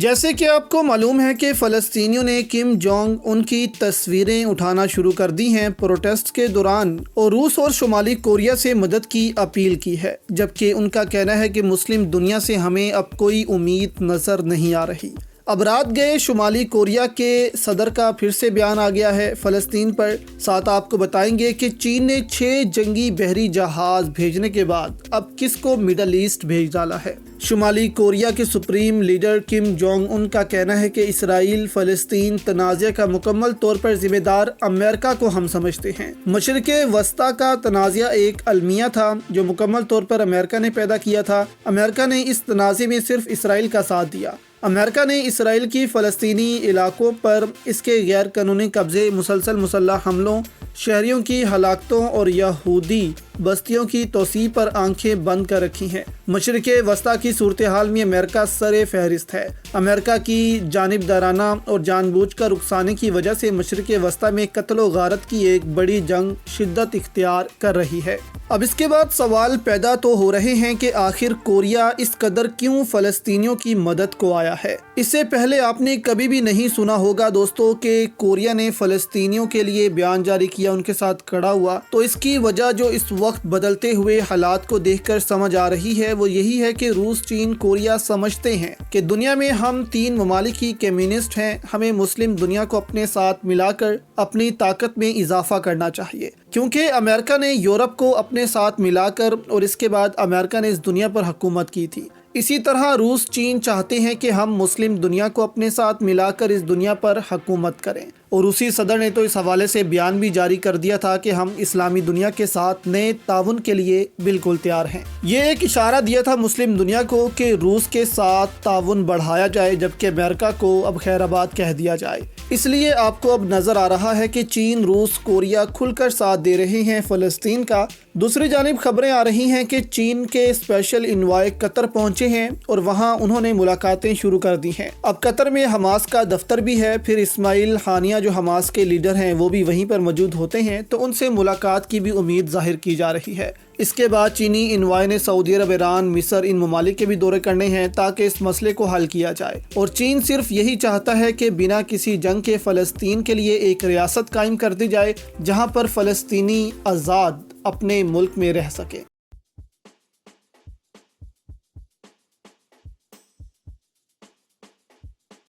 جیسے کہ آپ کو معلوم ہے کہ فلسطینیوں نے کم جونگ ان کی تصویریں اٹھانا شروع کر دی ہیں پروٹیسٹ کے دوران، اور روس اور شمالی کوریا سے مدد کی اپیل کی ہے، جبکہ ان کا کہنا ہے کہ مسلم دنیا سے ہمیں اب کوئی امید نظر نہیں آ رہی۔ اب رات گئے شمالی کوریا کے صدر کا پھر سے بیان آ گیا ہے فلسطین پر۔ ساتھ آپ کو بتائیں گے کہ چین نے 6 جنگی بحری جہاز بھیجنے کے بعد اب کس کو مڈل ایسٹ بھیج ڈالا ہے۔ شمالی کوریا کے supreme leader Kim Jong Un کا کہنا ہے کہ اسرائیل فلسطین تنازع کا مکمل طور پر ذمہ دار امریکہ کو ہم سمجھتے ہیں۔ مشرق وسطی کا تنازع ایک المیہ تھا جو مکمل طور پر امریکہ نے پیدا کیا تھا۔ امریکہ نے اس تنازع میں صرف اسرائیل کا ساتھ دیا۔ امریکہ نے اسرائیل کی فلسطینی علاقوں پر اس کے غیر قانونی قبضے، مسلسل مسلح حملوں، شہریوں کی ہلاکتوں اور یہودی بستیوں کی توسیع پر آنکھیں بند کر رکھی ہیں۔ مشرق وسطی کی صورتحال میں امریکہ سر فہرست ہے۔ امریکہ کی جانبدارانہ اور جان بوجھ کر اکسانے کی وجہ سے مشرق وسطی میں قتل و غارت کی ایک بڑی جنگ شدت اختیار کر رہی ہے۔ اب اس کے بعد سوال پیدا تو ہو رہے ہیں کہ آخر کوریا اس قدر کیوں فلسطینیوں کی مدد کو آیا ہے۔ اس سے پہلے آپ نے کبھی بھی نہیں سنا ہوگا دوستو کہ کوریا نے فلسطینیوں کے لیے بیان جاری کیا، ان کے ساتھ کھڑا ہوا۔ تو اس کی وجہ جو اس وقت بدلتے ہوئے حالات کو دیکھ کر سمجھ آ رہی ہے وہ یہی ہے کہ روس، چین، کوریا سمجھتے ہیں کہ دنیا میں ہم 3 ممالک ہی کمیونسٹ ہیں، ہمیں مسلم دنیا کو اپنے ساتھ ملا کر اپنی طاقت میں اضافہ کرنا چاہیے، کیونکہ امریکہ نے یورپ کو اپنے ساتھ ملا کر اور اس کے بعد امریکہ نے اس دنیا پر حکومت کی تھی۔ اسی طرح روس، چین چاہتے ہیں کہ ہم مسلم دنیا کو اپنے ساتھ ملا کر اس دنیا پر حکومت کریں، اور روسی صدر نے تو اس حوالے سے بیان بھی جاری کر دیا تھا کہ ہم اسلامی دنیا کے ساتھ نئے تعاون کے لیے بالکل تیار ہیں۔ یہ ایک اشارہ دیا تھا مسلم دنیا کو کہ روس کے ساتھ تعاون بڑھایا جائے، جبکہ امریکہ کو اب خیر آباد کہہ دیا جائے۔ اس لیے آپ کو اب نظر آ رہا ہے کہ چین، روس، کوریا کھل کر ساتھ دے رہے ہیں فلسطین کا۔ دوسری جانب خبریں آ رہی ہیں کہ چین کے اسپیشل انوائے قطر پہنچے ہیں اور وہاں انہوں نے ملاقاتیں شروع کر دی ہیں۔ اب قطر میں حماس کا دفتر بھی ہے، پھر اسماعیل ہانیہ جو حماس کے لیڈر ہیں وہ بھی وہیں پر موجود ہوتے ہیں، تو ان سے ملاقات کی بھی امید ظاہر کی جا رہی ہے۔ اس کے بعد چینی انوائے نے سعودی عرب، ایران، مصر، ان ممالک کے بھی دورے کرنے ہیں تاکہ اس مسئلے کو حل کیا جائے، اور چین صرف یہی چاہتا ہے کہ بنا کسی جنگ کے فلسطین کے لیے ایک ریاست قائم کر دی جائے جہاں پر فلسطینی آزاد اپنے ملک میں رہ سکے۔